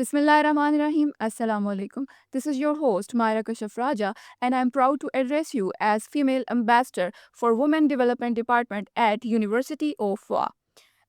Bismillahirrahmanirrahim. Assalamu alaikum. This is your host Myra Kashaf Raja, and I'm proud to address you as female ambassador for Women Development Department at University of Wa.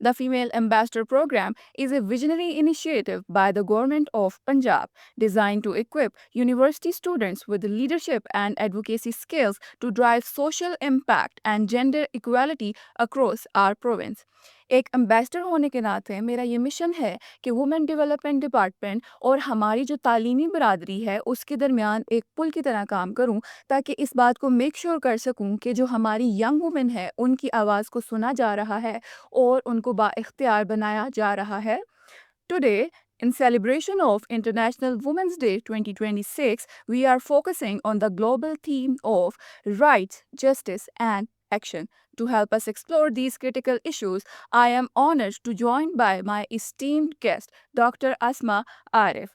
The Female Ambassador Program is a visionary initiative by the Government of Punjab designed to equip university students with leadership and advocacy skills to drive social impact and gender equality across our province. एक ambassador होने के नाते मेरा ये mission है कि women development department और हमारी जो तालीमी बरादरी है उसके दरमियान एक पुल की तरह काम करूं ताकि इस बात को मेक श्योर कर सकूं कि जो हमारी यंग वुमेन है उनकी आवाज़ को सुना जा रहा है और उनको बाइख्तियार बनाया जा रहा है। Today, in celebration of International Women's Day 2026, we are focusing on the global theme of rights, justice, and action. To help us explore these critical issues, I am honored to join by my esteemed guest, Dr. Asma Arif.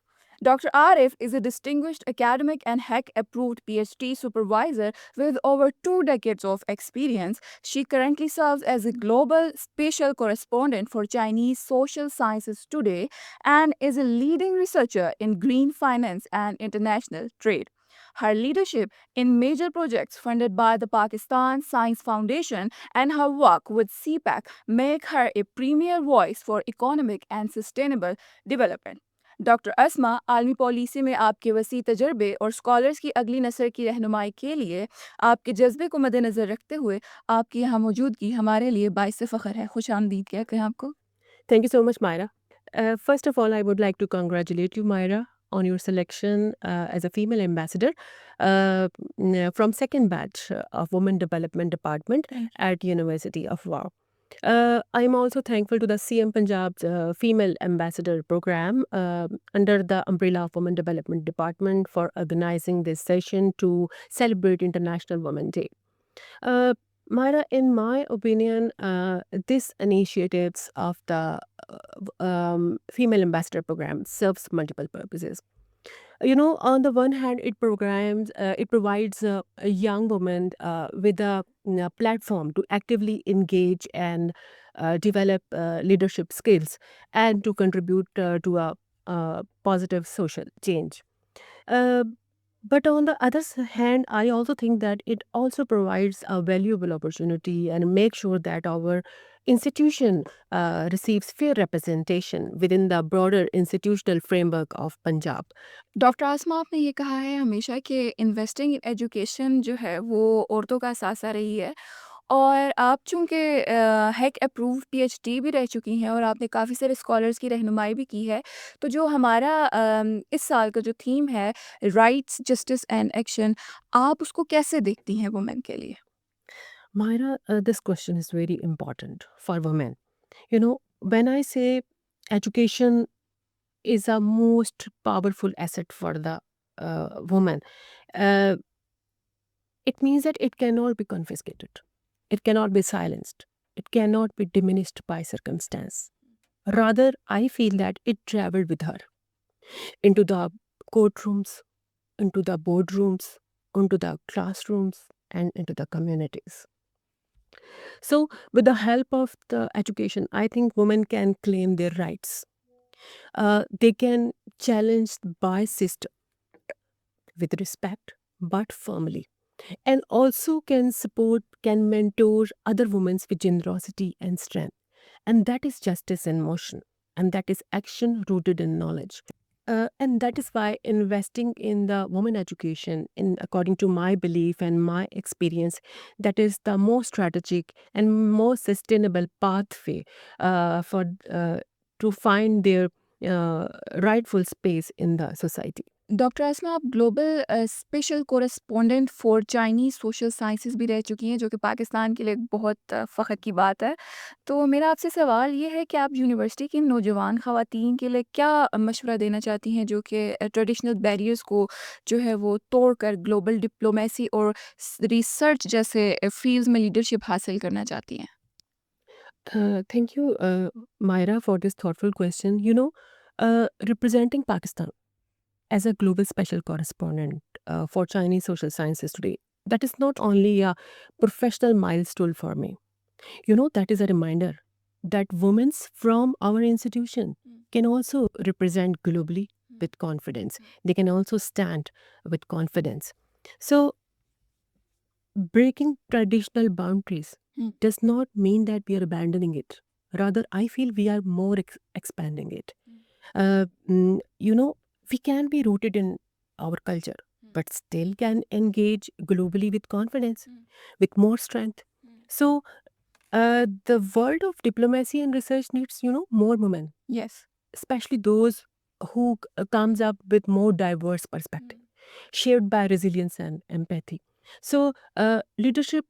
Dr. Arif is a distinguished academic and HEC approved PhD supervisor with over 2 decades of experience. She currently serves as a global special correspondent for Chinese Social Sciences Today and is a leading researcher in green finance and international trade. Her leadership in major projects funded by the Pakistan Science Foundation and her work with CPAC make her a premier voice for economic and sustainable development. Doctor Asma आलमी policy में आपके वसी तजर्बे और scholars की अगली नस्ल की रहनुमाई के लिए आपके जज्बे को मद्देनज़र रखते हुए आपकी यहाँ मौजूदगी हमारे लिए बाइस फ़ख्र है। खुश आमदीद कहते हैं आपको। Thank you so much, Myra. First of all, I would like to congratulate you, Myra, on your selection as a female ambassador from second batch of Women Development Department at University of Wow. I'm also thankful to the CM Punjab's Female Ambassador Program under the umbrella of Women Development Department for organizing this session to celebrate International Women's Day. Uh, Myra, in my opinion, this initiatives of the female ambassador program serves multiple purposes. On the one hand, it provides a young woman with a platform to actively engage and develop leadership skills and to contribute to a positive social change. Uh, but on the other hand, I also think that it also provides a valuable opportunity and make sure that our institution receives fair representation within the broader institutional framework of Punjab. Doctor Asma आपने ये कहा है हमेशा कि investing in education जो है वो औरतों का असासा रही है और आप चूँकि हैक अप्रूव्ड पीएचडी भी रह चुकी हैं और आपने काफ़ी सारे स्कॉलर्स की रहनुमाई भी की है। तो जो हमारा इस साल का जो थीम है राइट्स, जस्टिस एंड एक्शन, आप उसको कैसे देखती हैं वुमेन के लिए? Myra, this question is very important for women. When I say education is a most powerful asset for the woman, uh, it means that it cannot be confiscated, it cannot be silenced, it cannot be diminished by circumstance. Rather, I feel that it traveled with her into the courtrooms, into the boardrooms, into the classrooms, and into the communities. So, with the help of the education, I think women can claim their rights. They can challenge bias system with respect, but firmly, and also can mentor other women with generosity and strength. And that is justice in motion, and that is action rooted in knowledge. And that is why investing in the woman education, in according to my belief and my experience, that is the most strategic and most sustainable pathway for to find their rightful space in the society. Doctor Asma आप global special correspondent for Chinese social sciences भी रह चुकी हैं जो कि पाकिस्तान के लिए एक बहुत फ़ख्र की बात है। तो मेरा आपसे सवाल ये है कि आप यूनिवर्सिटी की नौजवान ख़वातीन के लिए क्या मशवरा देना चाहती हैं जो कि ट्रेडिशनल बैरियर्स को जो है वो तोड़कर ग्लोबल डिप्लोमेसी और रिसर्च जैसे फील्ड्स में लीडरशिप हासिल करना चाहती हैं? Thank you, Myra, for this thoughtful question. Representing Pakistan as a global special correspondent for Chinese social sciences today, that is not only a professional milestone for me. That is a reminder that women from our institution can also represent globally with confidence. They can also stand with confidence. So, breaking traditional boundaries Hmm. does not mean that we are abandoning it. Rather, I feel we are more expanding it. You know, we can be rooted in our culture, but still can engage globally with confidence, with more strength. So, the world of diplomacy and research needs, more women, Yes. especially those who comes up with more diverse perspective, shaped by resilience and empathy. So, leadership,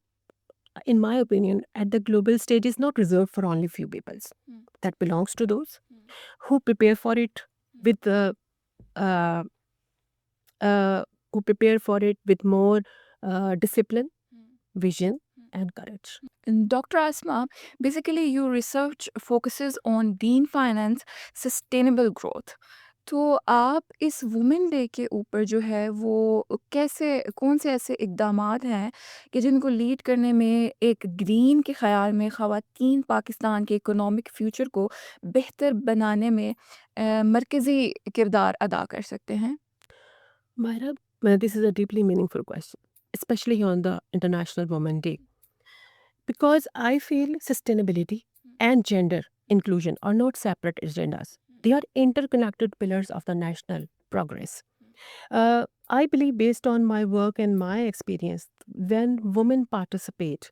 in my opinion, at the global stage is not reserved for only few peoples. That belongs to those who prepare for it with uh, uh, who prepare for it with more discipline, vision, and courage. And Dr. Asma, basically your research focuses on green finance, sustainable growth. तो आप इस women day के ऊपर जो है वो कैसे कौन से ऐसे इक़दामात हैं कि जिनको लीड करने में एक ग्रीन के ख़्याल में ख़वातीन पाकिस्तान के इकोनॉमिक फ्यूचर को बेहतर बनाने में मरकज़ी किरदार अदा कर सकते हैं? Myra, this is a deeply meaningful question, especially on the International Women Day, because I feel sustainability and gender inclusion are not separate agendas. They are interconnected pillars of the national progress. I believe, based on my work and my experience, when women participate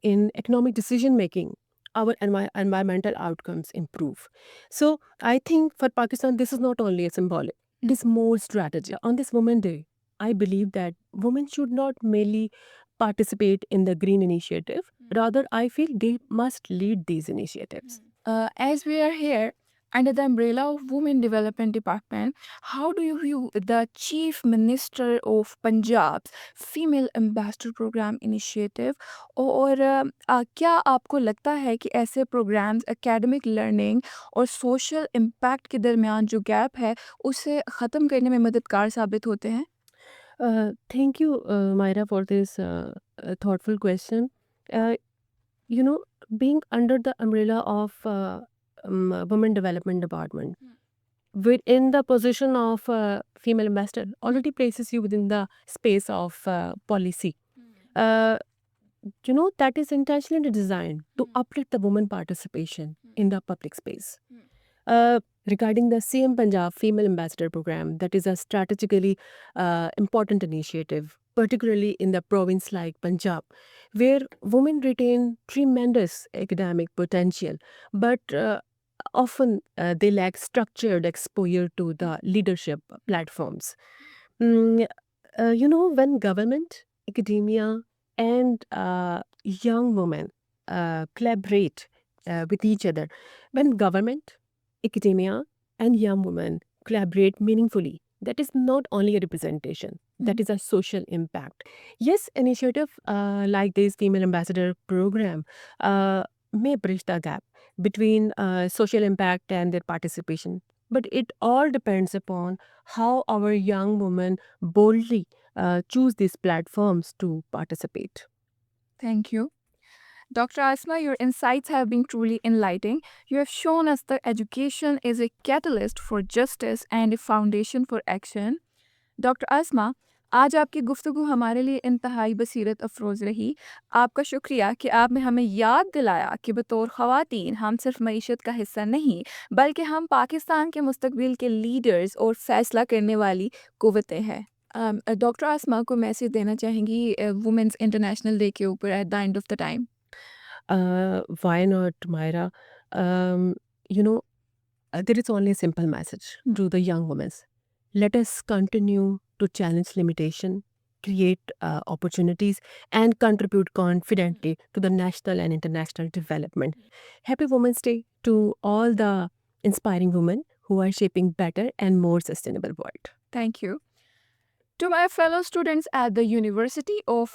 in economic decision making, our environmental outcomes improve. So, I think for Pakistan, this is not only a symbolic, it is more strategic. On this Women Day, I believe that women should not merely participate in the green initiative. Rather, I feel they must lead these initiatives. As we are here under the umbrella of Women Development Department, how do you view the Chief Minister of Punjab's Female Ambassador Program initiative? और क्या आपको लगता है कि ऐसे programmes academic learning और social impact के दरमियान जो गैप है उसे ख़त्म करने में मददगार साबित होते हैं? Thank you, Myra, for this thoughtful question. Uh, you know, being under the umbrella of Women Development Department, within the position of female ambassador, already places you within the space of policy. Uh, that is intentionally designed to uplift the woman participation in the public space. Regarding the CM Punjab Female Ambassador Program, that is a strategically important initiative, particularly in the province like Punjab, where women retain tremendous academic potential, but often they lack structured exposure to the leadership platforms. Mm, when government, academia, and young women collaborate with each other, when government, academia, and young women collaborate meaningfully, that is not only a representation, that is a social impact. Yes, initiative like this Female Ambassador Program may bridge the gap between social impact and their participation. But it all depends upon how our young women boldly choose these platforms to participate. Thank you. Dr. Asma, your insights have been truly enlightening. You have shown us that education is a catalyst for justice and a foundation for action. Doctor Asma, आज आपकी गुफ्तगू हमारे लिए इंतहाई बसीरत अफरोज़ रही। आपका शुक्रिया कि आपने हमें याद दिलाया कि बतौर ख़वातीन हम सिर्फ मईशत का हिस्सा नहीं, बल्कि हम पाकिस्तान के मुस्तकबिल के लीडर्स और फ़ैसला करने वाली क़ुव्वतें हैं। डॉक्टर आसमा को मैसेज देना चाहेंगी वुमेन्स इंटरनेशनल डे के ऊपर at the end of the time? Why not, Myra? Um, you know, there is only a simple message to the young women. Let us continue to challenge limitation, create opportunities, and contribute confidently to the national and international development. Happy Women's Day to all the inspiring women who are shaping better and more sustainable world. Thank you. To my fellow students at the University of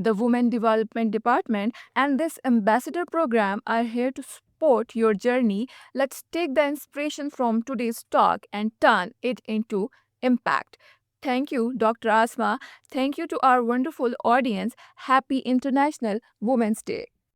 the Women Development Department and this ambassador program are here to support your journey. Let's take the inspiration from today's talk and turn it into impact. Thank you, Dr. Asma. Thank you to our wonderful audience. Happy International Women's Day.